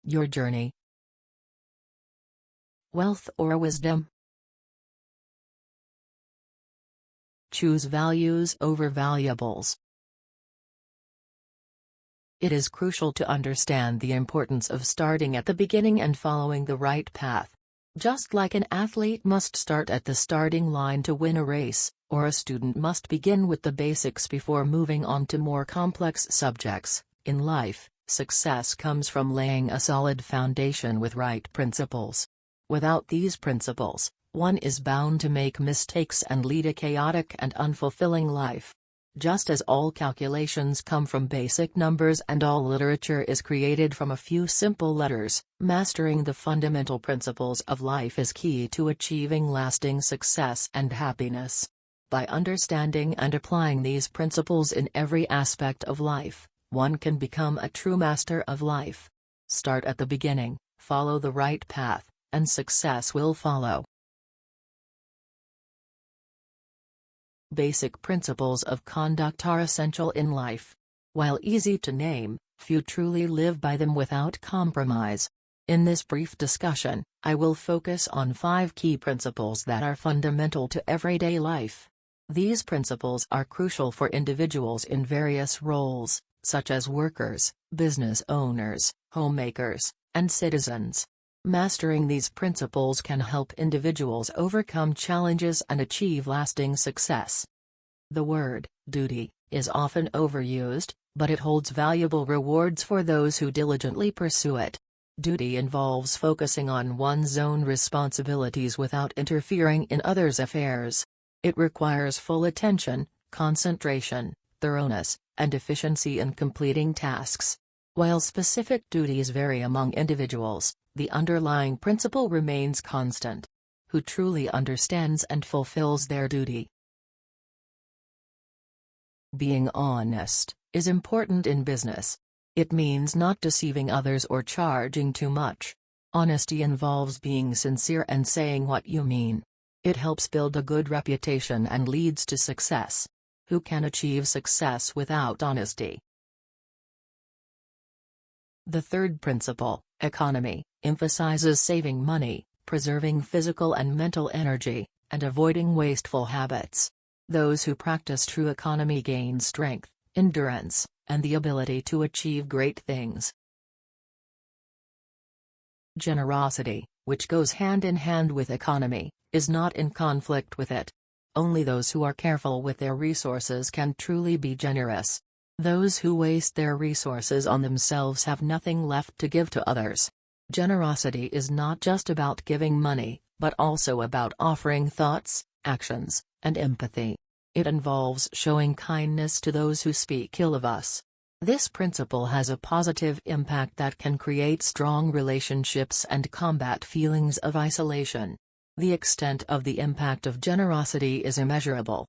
Your journey. Wealth or wisdom? Choose values over valuables. It is crucial to understand the importance of starting at the beginning and following the right path. Just like an athlete must start at the starting line to win a race, or a student must begin with the basics before moving on to more complex subjects, in life, success comes from laying a solid foundation with right principles. Without these principles, one is bound to make mistakes and lead a chaotic and unfulfilling life. Just as all calculations come from basic numbers and all literature is created from a few simple letters, mastering the fundamental principles of life is key to achieving lasting success and happiness. By understanding and applying these principles in every aspect of life, one can become a true master of life. Start at the beginning, follow the right path, and success will follow. Basic principles of conduct are essential in life. While easy to name, few truly live by them without compromise. In this brief discussion, I will focus on 5 key principles that are fundamental to everyday life. These principles are crucial for individuals in various roles, such as workers, business owners, homemakers, and citizens. Mastering these principles can help individuals overcome challenges and achieve lasting success. The word, duty, is often overused, but it holds valuable rewards for those who diligently pursue it. Duty involves focusing on one's own responsibilities without interfering in others' affairs. It requires full attention, concentration, thoroughness, and efficiency in completing tasks. While specific duties vary among individuals, the underlying principle remains constant. Who truly understands and fulfills their duty? Being honest is important in business. It means not deceiving others or charging too much. Honesty involves being sincere and saying what you mean. It helps build a good reputation and leads to success. Who can achieve success without honesty? The third principle, economy, emphasizes saving money, preserving physical and mental energy, and avoiding wasteful habits. Those who practice true economy gain strength, endurance, and the ability to achieve great things. Generosity, which goes hand in hand with economy, is not in conflict with it. Only those who are careful with their resources can truly be generous. Those who waste their resources on themselves have nothing left to give to others. Generosity is not just about giving money, but also about offering thoughts, actions, and empathy. It involves showing kindness to those who speak ill of us. This principle has a positive impact that can create strong relationships and combat feelings of isolation. The extent of the impact of generosity is immeasurable.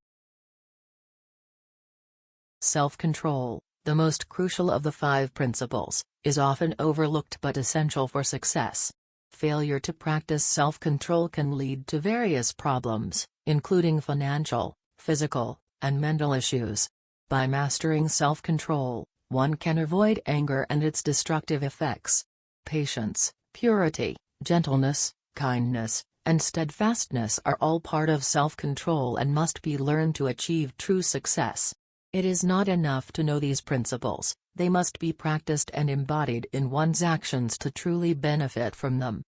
Self-control, the most crucial of the 5 principles, is often overlooked but essential for success. Failure to practice self-control can lead to various problems, including financial, physical, and mental issues. By mastering self-control, one can avoid anger and its destructive effects. Patience, purity, gentleness, kindness, and steadfastness are all part of self-control and must be learned to achieve true success. It is not enough to know these principles, they must be practiced and embodied in one's actions to truly benefit from them.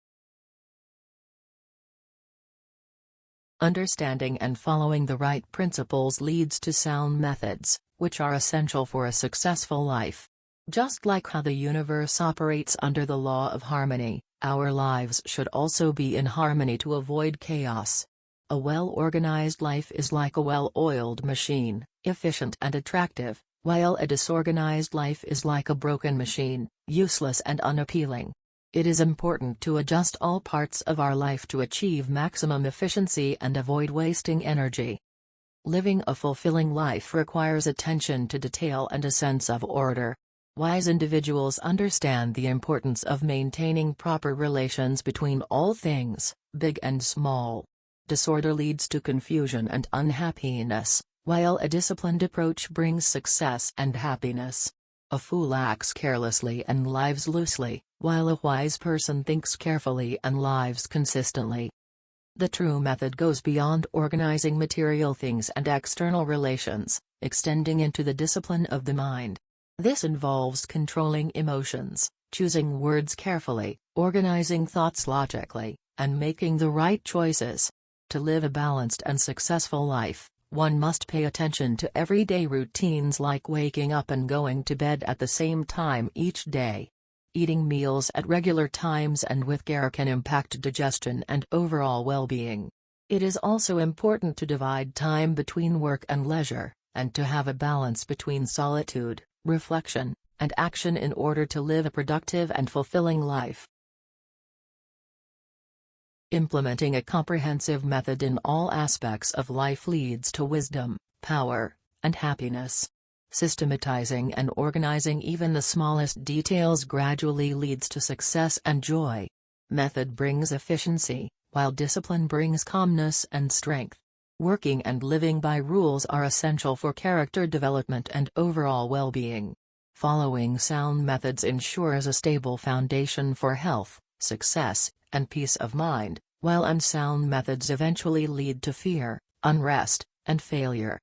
Understanding and following the right principles leads to sound methods, which are essential for a successful life. Just like how the universe operates under the law of harmony, our lives should also be in harmony to avoid chaos. A well-organized life is like a well-oiled machine, efficient and attractive, while a disorganized life is like a broken machine, useless and unappealing. It is important to adjust all parts of our life to achieve maximum efficiency and avoid wasting energy. Living a fulfilling life requires attention to detail and a sense of order. Wise individuals understand the importance of maintaining proper relations between all things, big and small. Disorder leads to confusion and unhappiness, while a disciplined approach brings success and happiness. A fool acts carelessly and lives loosely, while a wise person thinks carefully and lives consistently. The true method goes beyond organizing material things and external relations, extending into the discipline of the mind. This involves controlling emotions, choosing words carefully, organizing thoughts logically, and making the right choices. To live a balanced and successful life, one must pay attention to everyday routines like waking up and going to bed at the same time each day. Eating meals at regular times and with care can impact digestion and overall well-being. It is also important to divide time between work and leisure, and to have a balance between solitude, reflection, and action in order to live a productive and fulfilling life. Implementing a comprehensive method in all aspects of life leads to wisdom, power, and happiness. Systematizing and organizing even the smallest details gradually leads to success and joy. Method brings efficiency, while discipline brings calmness and strength. Working and living by rules are essential for character development and overall well-being. Following sound methods ensures a stable foundation for health, success, and peace of mind, while unsound methods eventually lead to fear, unrest, and failure.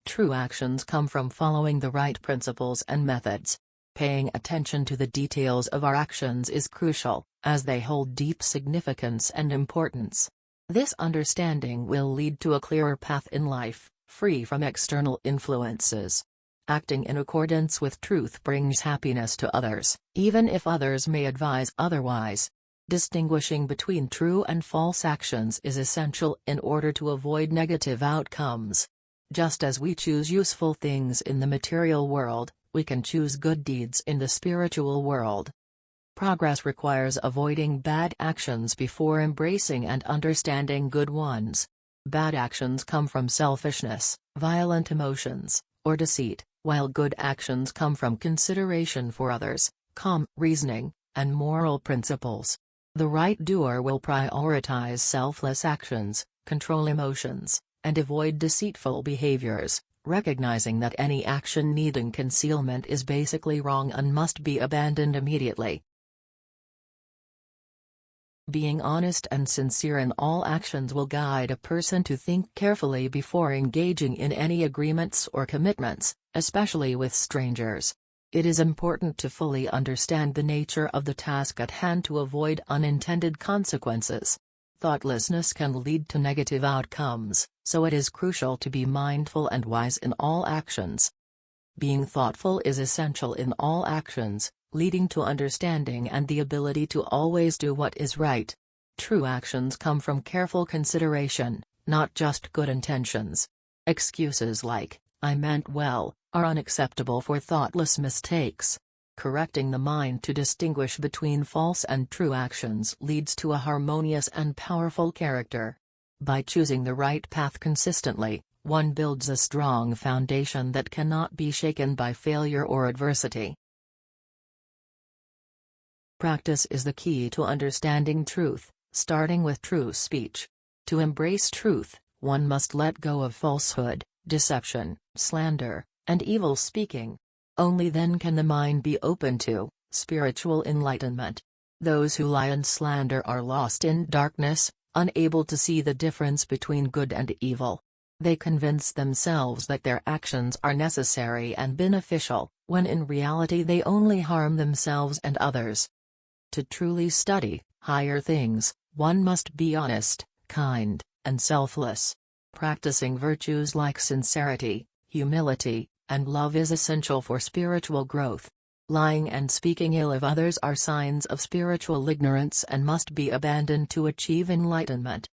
True actions come from following the right principles and methods. Paying attention to the details of our actions is crucial, as they hold deep significance and importance. This understanding will lead to a clearer path in life, free from external influences. Acting in accordance with truth brings happiness to others, even if others may advise otherwise. Distinguishing between true and false actions is essential in order to avoid negative outcomes. Just as we choose useful things in the material world, we can choose good deeds in the spiritual world. Progress requires avoiding bad actions before embracing and understanding good ones. Bad actions come from selfishness, violent emotions, or deceit, while good actions come from consideration for others, calm reasoning, and moral principles. The right doer will prioritize selfless actions, control emotions, and avoid deceitful behaviors, recognizing that any action needing concealment is basically wrong and must be abandoned immediately. Being honest and sincere in all actions will guide a person to think carefully before engaging in any agreements or commitments, especially with strangers. It is important to fully understand the nature of the task at hand to avoid unintended consequences. Thoughtlessness can lead to negative outcomes, so it is crucial to be mindful and wise in all actions. Being thoughtful is essential in all actions, leading to understanding and the ability to always do what is right. True actions come from careful consideration, not just good intentions. Excuses like, "I meant well," are unacceptable for thoughtless mistakes. Correcting the mind to distinguish between false and true actions leads to a harmonious and powerful character. By choosing the right path consistently, one builds a strong foundation that cannot be shaken by failure or adversity. Practice is the key to understanding truth, starting with true speech. To embrace truth, one must let go of falsehood, deception, slander, and evil speaking. Only then can the mind be open to spiritual enlightenment. Those who lie and slander are lost in darkness, unable to see the difference between good and evil. They convince themselves that their actions are necessary and beneficial, when in reality they only harm themselves and others. To truly study higher things, one must be honest, kind, and selfless. Practicing virtues like sincerity, humility, and love is essential for spiritual growth. Lying and speaking ill of others are signs of spiritual ignorance and must be abandoned to achieve enlightenment.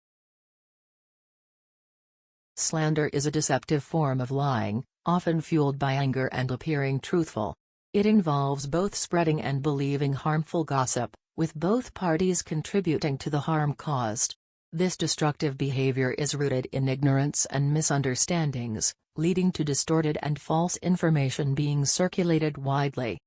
Slander is a deceptive form of lying, often fueled by anger and appearing truthful. It involves both spreading and believing harmful gossip, with both parties contributing to the harm caused. This destructive behavior is rooted in ignorance and misunderstandings, leading to distorted and false information being circulated widely.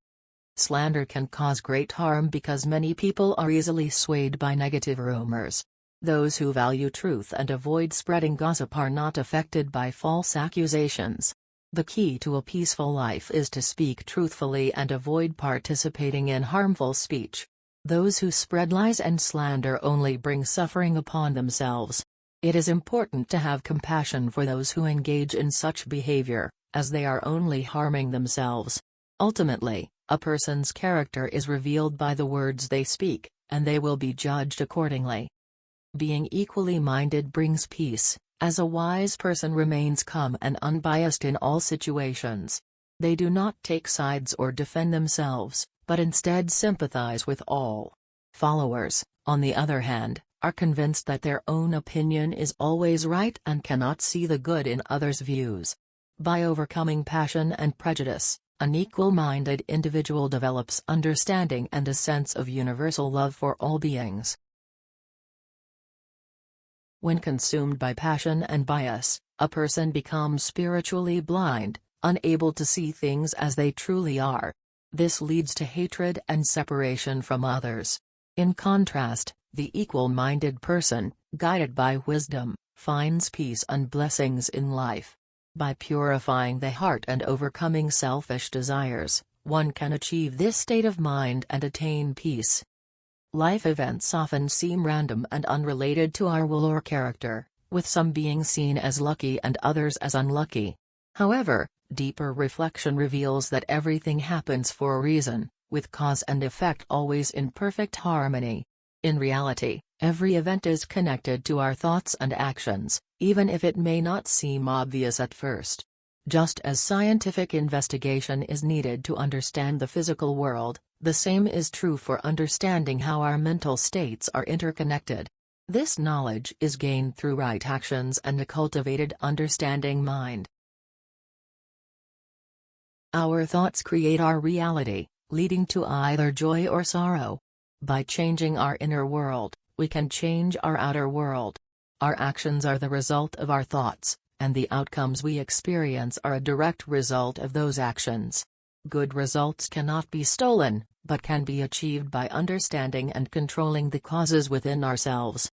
Slander can cause great harm because many people are easily swayed by negative rumors. Those who value truth and avoid spreading gossip are not affected by false accusations. The key to a peaceful life is to speak truthfully and avoid participating in harmful speech. Those who spread lies and slander only bring suffering upon themselves. It is important to have compassion for those who engage in such behavior, as they are only harming themselves. Ultimately, a person's character is revealed by the words they speak, and they will be judged accordingly. Being equally minded brings peace, as a wise person remains calm and unbiased in all situations. They do not take sides or defend themselves, but instead sympathize with all. Followers, on the other hand, are convinced that their own opinion is always right and cannot see the good in others' views. By overcoming passion and prejudice, an equal-minded individual develops understanding and a sense of universal love for all beings. When consumed by passion and bias, a person becomes spiritually blind, unable to see things as they truly are. This leads to hatred and separation from others. In contrast, the equal-minded person, guided by wisdom, finds peace and blessings in life. By purifying the heart and overcoming selfish desires, one can achieve this state of mind and attain peace. Life events often seem random and unrelated to our will or character, with some being seen as lucky and others as unlucky. However, deeper reflection reveals that everything happens for a reason, with cause and effect always in perfect harmony. In reality, every event is connected to our thoughts and actions, even if it may not seem obvious at first. Just as scientific investigation is needed to understand the physical world, the same is true for understanding how our mental states are interconnected. This knowledge is gained through right actions and a cultivated understanding mind. Our thoughts create our reality, leading to either joy or sorrow. By changing our inner world, we can change our outer world. Our actions are the result of our thoughts, and the outcomes we experience are a direct result of those actions. Good results cannot be stolen, but can be achieved by understanding and controlling the causes within ourselves.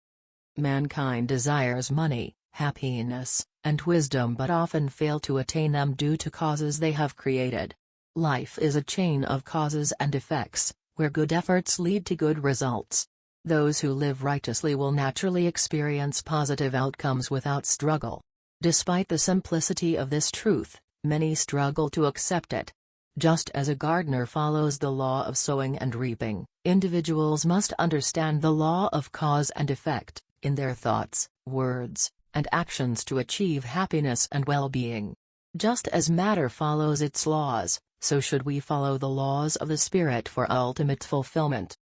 Mankind desires money, happiness, and wisdom but often fail to attain them due to causes they have created. Life is a chain of causes and effects, where good efforts lead to good results. Those who live righteously will naturally experience positive outcomes without struggle. Despite the simplicity of this truth, many struggle to accept it. Just as a gardener follows the law of sowing and reaping, individuals must understand the law of cause and effect, in their thoughts, words, and actions to achieve happiness and well-being. Just as matter follows its laws, so should we follow the laws of the spirit for ultimate fulfillment.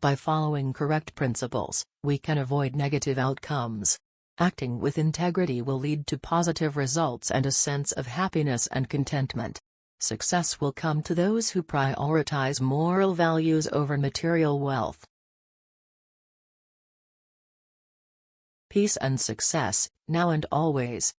By following correct principles, we can avoid negative outcomes. Acting with integrity will lead to positive results and a sense of happiness and contentment. Success will come to those who prioritize moral values over material wealth. Peace and success, now and always.